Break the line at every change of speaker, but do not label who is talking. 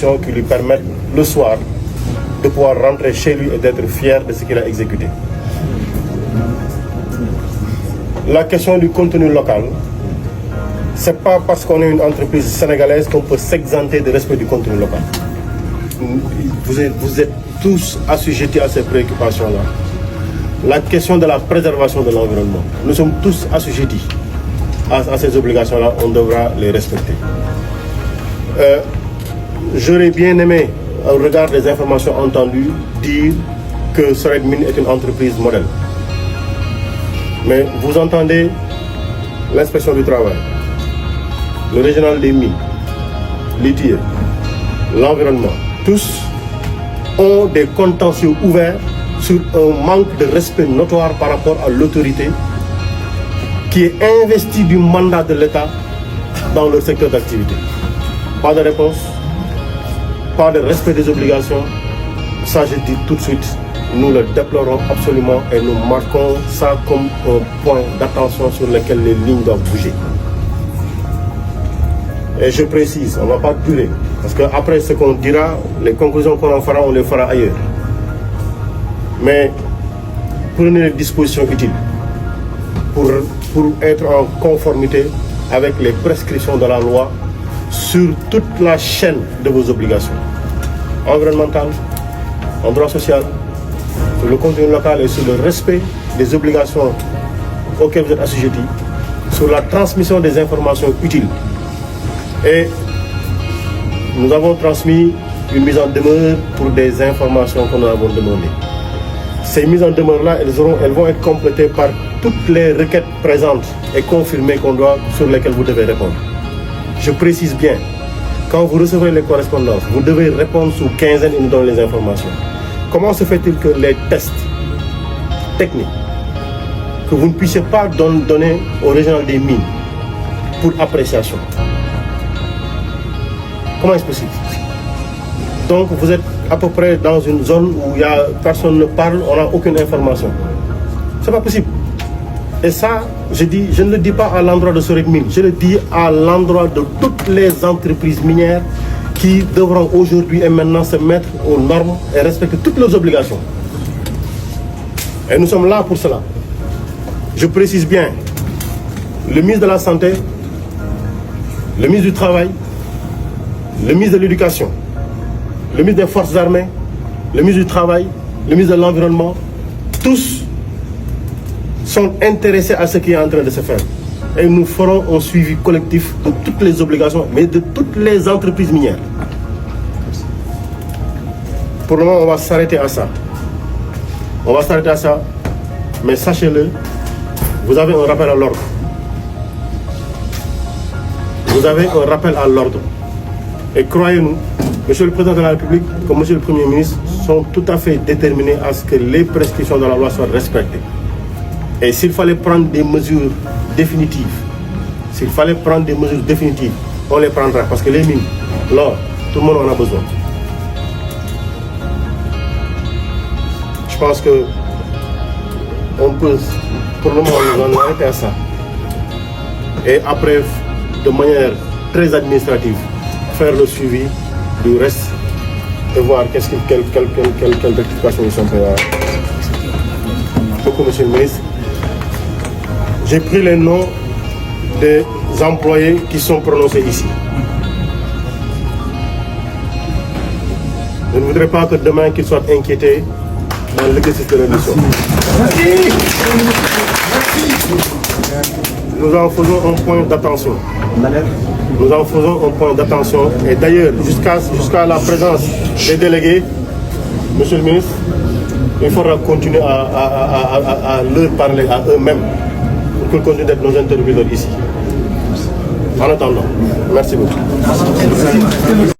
conditions qui lui permettent le soir de pouvoir rentrer chez lui et d'être fier de ce qu'il a exécuté. La question du contenu local, c'est pas parce qu'on est une entreprise sénégalaise qu'on peut s'exenter de respect du contenu local. Vous êtes tous assujettis à ces préoccupations-là. La question de la préservation de l'environnement, nous sommes tous assujettis à ces obligations-là, on devra les respecter. J'aurais bien aimé, au regard des informations entendues, dire que Soret Mines est une entreprise modèle. Mais vous entendez l'inspection du travail, le régional des mines, l'ITIE, l'environnement, tous ont des contentieux ouverts sur un manque de respect notoire par rapport à l'autorité qui est investie du mandat de l'État dans leur secteur d'activité. Pas de réponse, pas de respect des obligations. Ça, je dis tout de suite, nous le déplorons absolument et nous marquons ça comme un point d'attention sur lequel les lignes doivent bouger. Et je précise, on ne va pas durer, parce qu'après ce qu'on dira, les conclusions qu'on en fera, on les fera ailleurs. Mais prenez les dispositions utiles pour être en conformité avec les prescriptions de la loi sur toute la chaîne de vos obligations environnementales, en droit social, sur le contenu local et sur le respect des obligations auxquelles vous êtes assujettis, sur la transmission des informations utiles. Et nous avons transmis une mise en demeure pour des informations que nous avons demandées. Ces mises en demeure-là, elles vont être complétées par toutes les requêtes présentes et confirmées sur lesquelles vous devez répondre. Je précise bien, quand vous recevrez les correspondances, vous devez répondre sous quinzaine et nous donner les informations. Comment se fait-il que les tests techniques, que vous ne puissiez pas donner au régional des mines pour appréciation? Comment est-ce possible? Donc vous êtes à peu près dans une zone où personne ne parle, on n'a aucune information. C'est pas possible. Et ça, je ne le dis pas à l'endroit de Soret Mines, je le dis à l'endroit de toutes les entreprises minières qui devront aujourd'hui et maintenant se mettre aux normes et respecter toutes leurs obligations. Et nous sommes là pour cela. Je précise bien, le ministre de la Santé, le ministre du Travail, le ministre de l'Éducation, le ministre des Forces armées, le ministre du Travail, le ministre de l'Environnement, tous sont intéressés à ce qui est en train de se faire. Et nous ferons un suivi collectif de toutes les obligations, mais de toutes les entreprises minières. Pour le moment, on va s'arrêter à ça. On va s'arrêter à ça, mais sachez-le, vous avez un rappel à l'ordre. Vous avez un rappel à l'ordre. Et croyez-nous, Monsieur le Président de la République, comme Monsieur le Premier ministre, sont tout à fait déterminés à ce que les prescriptions de la loi soient respectées. Et s'il fallait prendre des mesures définitives, on les prendra. Parce que les mines, l'or, tout le monde en a besoin. Je pense que on peut, pour le moment, nous en arrêter à ça. Et après, de manière très administrative, faire le suivi du reste et voir quelle rectification ils sont prêts à. Beaucoup, Monsieur le Ministre. J'ai pris les noms des employés qui sont prononcés ici. Je ne voudrais pas que demain qu'ils soient inquiétés dans l'exercice de leur mission. Nous en faisons un point d'attention. Et d'ailleurs, jusqu'à la présence des délégués, Monsieur le ministre, il faudra continuer à leur parler à eux-mêmes pour qu'ils continuent d'être nos interlocuteurs ici. En attendant, merci beaucoup.